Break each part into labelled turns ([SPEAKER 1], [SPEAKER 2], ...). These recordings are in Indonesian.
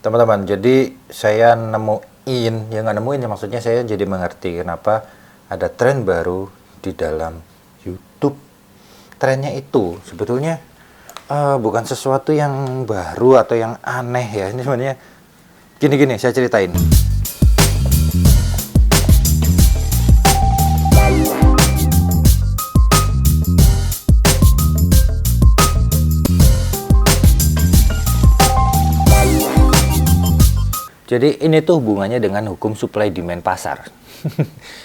[SPEAKER 1] Teman-teman, jadi saya nemuin, ya nggak nemuin ya, maksudnya saya jadi mengerti kenapa ada tren baru di dalam YouTube. Trennya itu sebetulnya bukan sesuatu yang baru atau yang aneh ya. Ini sebenarnya gini-gini, saya ceritain. Jadi ini tuh hubungannya dengan hukum supply demand pasar.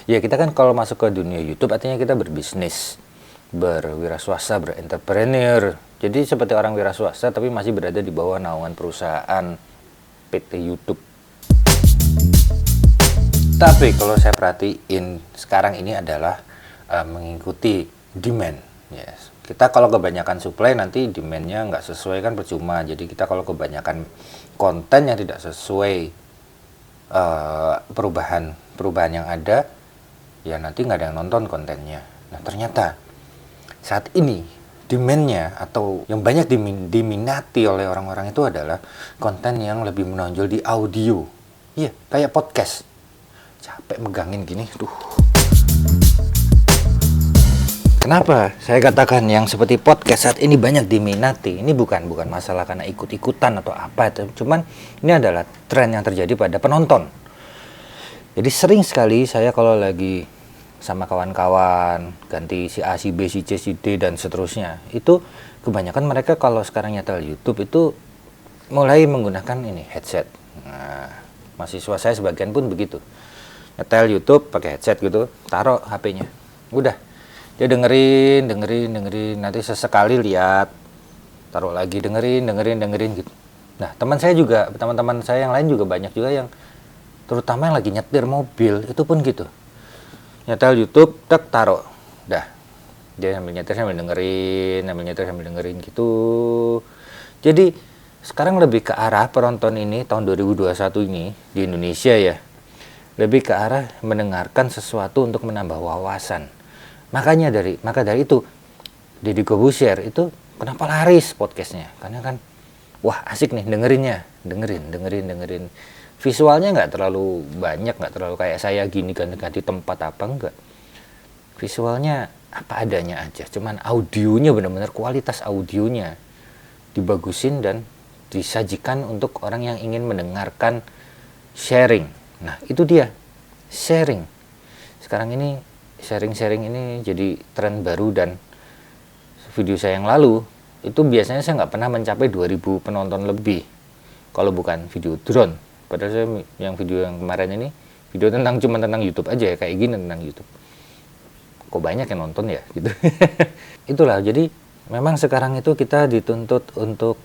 [SPEAKER 1] Ya kita kan kalau masuk ke dunia YouTube artinya kita berbisnis, berwirausaha, berentrepreneur. Jadi seperti orang wirausaha tapi masih berada di bawah naungan perusahaan PT YouTube. Tapi kalau saya perhatiin sekarang ini adalah mengikuti demand. Yes. Kita kalau kebanyakan supply nanti demandnya nggak sesuai kan percuma. Jadi kita kalau kebanyakan konten yang tidak sesuai perubahan yang ada, ya nanti nggak ada yang nonton kontennya. Nah ternyata saat ini demandnya atau yang banyak diminati oleh orang-orang itu adalah konten yang lebih menonjol di audio. Iya, kayak podcast. Capek megangin gini, duh. Kenapa saya katakan yang seperti podcast saat ini banyak diminati? Ini bukan masalah karena ikut-ikutan atau apa, cuman ini adalah tren yang terjadi pada penonton. Jadi sering sekali saya kalau lagi sama kawan-kawan ganti si A, si B, si C, si D dan seterusnya, itu kebanyakan mereka kalau sekarang nyetel YouTube itu mulai menggunakan ini headset. Nah, mahasiswa saya sebagian pun begitu. Nyetel YouTube pakai headset gitu, taruh HP-nya. Udah. Dia dengerin, nanti sesekali lihat, taruh lagi dengerin gitu. Nah, teman-teman saya yang lain juga banyak juga yang terutama yang lagi nyetir mobil, itu pun gitu. Nyetel YouTube, tek taruh. Dah. Dia sambil nyetir sambil dengerin gitu. Jadi, sekarang lebih ke arah penonton ini tahun 2021 ini di Indonesia ya. Lebih ke arah mendengarkan sesuatu untuk menambah wawasan. Maka dari itu Deddy Corbuzier itu kenapa laris podcastnya, karena kan wah asik nih dengerin visualnya nggak terlalu banyak, nggak terlalu kayak saya gini ganti tempat apa, enggak, visualnya apa adanya aja, cuman audionya benar-benar kualitas audionya dibagusin dan disajikan untuk orang yang ingin mendengarkan sharing. Nah itu dia sharing sekarang ini. Sharing ini jadi tren baru, dan video saya yang lalu itu biasanya saya nggak pernah mencapai 2000 penonton lebih kalau bukan video drone. Padahal saya yang video yang kemarin ini video tentang YouTube aja ya, kayak gini tentang YouTube. Kok banyak yang nonton ya gitu. Itulah, jadi memang sekarang itu kita dituntut untuk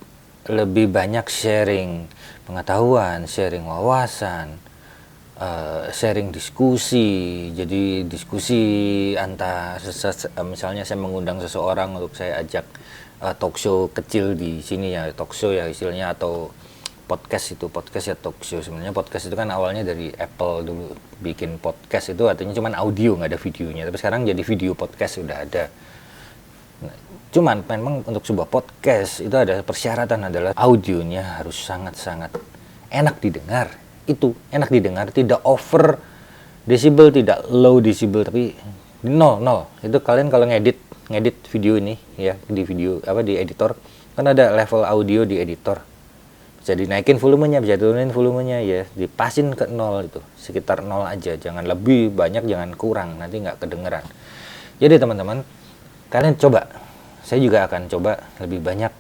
[SPEAKER 1] lebih banyak sharing pengetahuan, sharing wawasan, sharing diskusi. Jadi diskusi antar misalnya saya mengundang seseorang untuk saya ajak talk show kecil di sini ya, talk show ya istilahnya, atau podcast ya talk show. Sebenarnya podcast itu kan awalnya dari Apple dulu, bikin podcast itu artinya cuman audio nggak ada videonya, tapi sekarang jadi video podcast sudah ada. Nah, cuman memang untuk sebuah podcast itu ada persyaratan, adalah audionya harus sangat-sangat enak didengar. Itu enak didengar, tidak over decibel, tidak low decibel, tapi nol. Itu kalian kalau ngedit video ini ya, di video di editor kan ada level audio di editor, bisa dinaikin volumenya, bisa turunin volumenya ya, dipasin ke nol, itu sekitar nol aja, jangan lebih banyak, jangan kurang, nanti nggak kedengeran. Jadi teman-teman, kalian coba, saya juga akan coba lebih banyak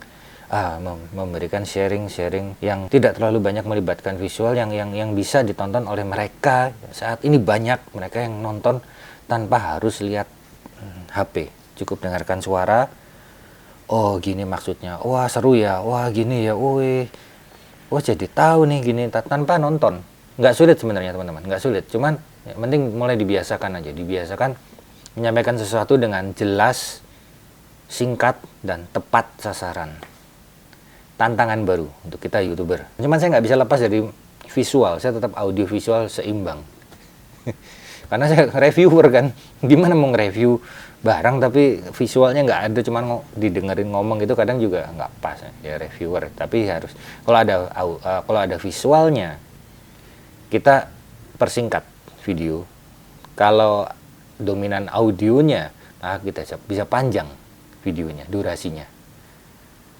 [SPEAKER 1] memberikan sharing yang tidak terlalu banyak melibatkan visual, yang bisa ditonton oleh mereka. Saat ini banyak mereka yang nonton tanpa harus lihat HP, cukup dengarkan suara. Oh gini maksudnya, wah seru ya, wah gini ya, wah jadi tahu nih gini, tanpa nonton. Nggak sulit sebenarnya teman-teman, nggak sulit, cuman yang penting mulai dibiasakan aja, menyampaikan sesuatu dengan jelas, singkat, dan tepat sasaran. Tantangan baru untuk kita YouTuber. Cuman saya nggak bisa lepas dari visual, saya tetap audio visual seimbang. Karena saya reviewer kan, gimana mau nge-review barang tapi visualnya nggak ada, cuman didengerin ngomong gitu kadang juga nggak pas ya reviewer. Tapi harus kalau ada visualnya kita persingkat video. Kalau dominan audionya, maka kita bisa panjang videonya, durasinya.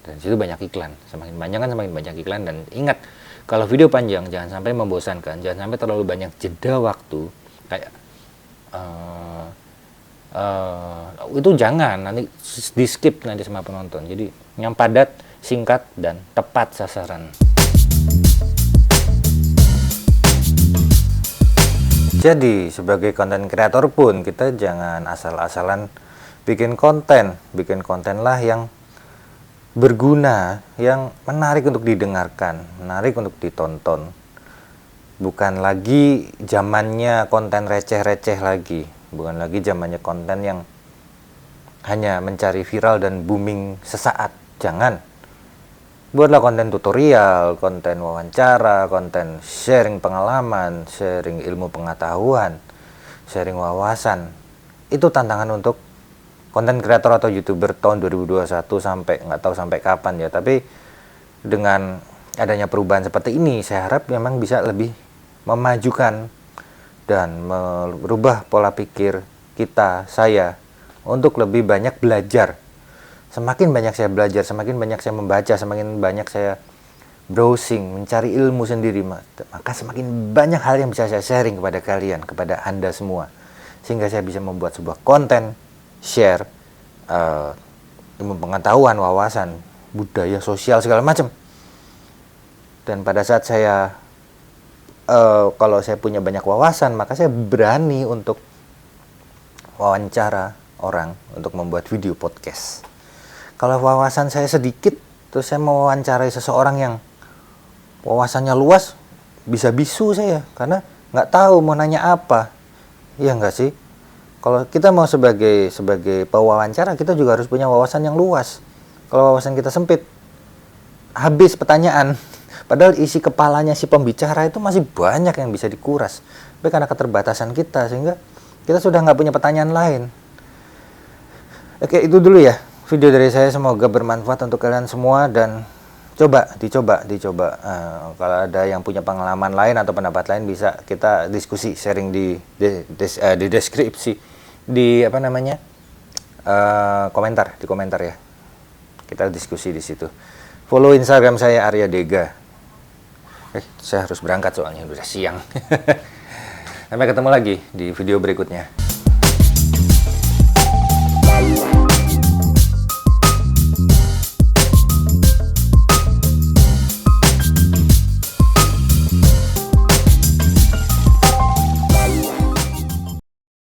[SPEAKER 1] Dan situ banyak iklan, semakin panjang kan semakin banyak iklan. Dan ingat, kalau video panjang jangan sampai membosankan, jangan sampai terlalu banyak jeda waktu kayak itu jangan, nanti di skip nanti sama penonton. Jadi yang padat, singkat, dan tepat sasaran. Jadi sebagai konten kreator pun kita jangan asal-asalan bikin konten lah yang berguna, yang menarik untuk didengarkan, menarik untuk ditonton. Bukan lagi zamannya konten receh-receh lagi, bukan lagi zamannya konten yang hanya mencari viral dan booming sesaat. Jangan. Buatlah konten tutorial, konten wawancara, konten sharing pengalaman, sharing ilmu pengetahuan, sharing wawasan. Itu tantangan untuk konten kreator atau YouTuber tahun 2021 sampai nggak tahu sampai kapan ya. Tapi dengan adanya perubahan seperti ini, saya harap memang bisa lebih memajukan dan merubah pola pikir kita, saya, untuk lebih banyak belajar. Semakin banyak saya belajar, semakin banyak saya membaca, semakin banyak saya browsing, mencari ilmu sendiri, maka semakin banyak hal yang bisa saya sharing kepada kalian, kepada Anda semua. Sehingga saya bisa membuat sebuah konten, share, ilmu pengetahuan, wawasan, budaya, sosial, segala macam. Dan pada saat saya, kalau saya punya banyak wawasan, maka saya berani untuk wawancara orang, untuk membuat video podcast. Kalau wawasan saya sedikit, terus saya mau wawancarai seseorang yang wawasannya luas, bisa bisu saya, karena nggak tahu mau nanya apa. Iya nggak sih? Kalau kita mau sebagai pewawancara, kita juga harus punya wawasan yang luas. Kalau wawasan kita sempit, habis pertanyaan. Padahal isi kepalanya si pembicara itu masih banyak yang bisa dikuras. Tapi karena keterbatasan kita, sehingga kita sudah nggak punya pertanyaan lain. Oke, itu dulu ya video dari saya, semoga bermanfaat untuk kalian semua, dan dicoba. Kalau ada yang punya pengalaman lain atau pendapat lain, bisa kita diskusi, sharing di deskripsi, di komentar ya. Kita diskusi di situ. Follow Instagram saya Arya Dega. Saya harus berangkat soalnya udah siang. Sampai ketemu lagi di video berikutnya.